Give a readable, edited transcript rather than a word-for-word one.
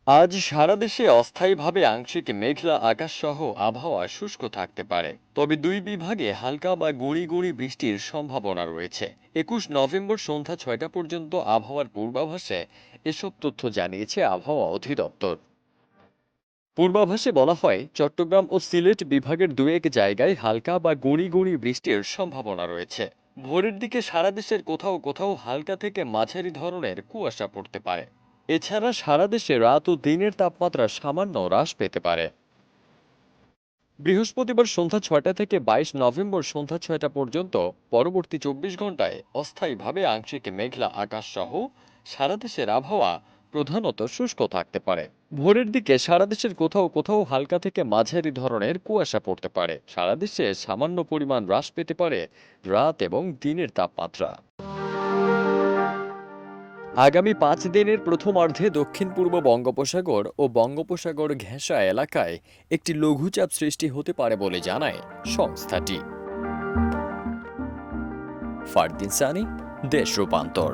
আজ সারা দেশে অস্থায়ীভাবে আংশিক মেঘলা আকাশ সহ আবহাওয়া শুষ্ক থাকতে পারে, তবে দুই বিভাগে হালকা বা গুঁড়ি গুঁড়ি বৃষ্টির সম্ভাবনা রয়েছে। 21 নভেম্বর সন্ধ্যা 6টা পর্যন্ত আবহাওয়ার পূর্বাভাসে এসব তথ্য জানিয়েছে আবহাওয়া অধিদপ্তর। পূর্বাভাসে বলা হয়, চট্টগ্রাম ও সিলেট বিভাগের দু এক জায়গায় হালকা বা গুঁড়ি গুঁড়ি বৃষ্টির সম্ভাবনা রয়েছে। ভোরের দিকে সারা দেশের কোথাও কোথাও হালকা থেকে মাঝারি ধরনের কুয়াশা পড়তে পারে। এছাড়া সারা দেশে রাত ও দিনের তাপমাত্রা সামান্য হ্রাস পেতে পারে। বৃহস্পতিবার সন্ধ্যা 6টা থেকে 22 নভেম্বর সন্ধ্যা 6টা পর্যন্ত পরবর্তী 24 ঘন্টায় অস্থায়ীভাবে আংশিক মেঘলা আকাশ সহ সারা দেশের আবহাওয়া প্রধানত শুষ্ক থাকতে পারে। ভোরের দিকে সারা দেশের কোথাও কোথাও হালকা থেকে মাঝারি ধরনের কুয়াশা পড়তে পারে। সারা দেশে সামান্য পরিমাণ হ্রাস পেতে পারে রাত এবং দিনের তাপমাত্রা। আগামী 5 দিনের প্রথমার্ধে দক্ষিণ পূর্ব বঙ্গোপসাগর ও বঙ্গোপসাগর ঘেঁষা এলাকায় একটি লঘুচাপ সৃষ্টি হতে পারে বলে জানায় সংস্থাটি। ফারদিন সানি, দেশ রূপান্তর।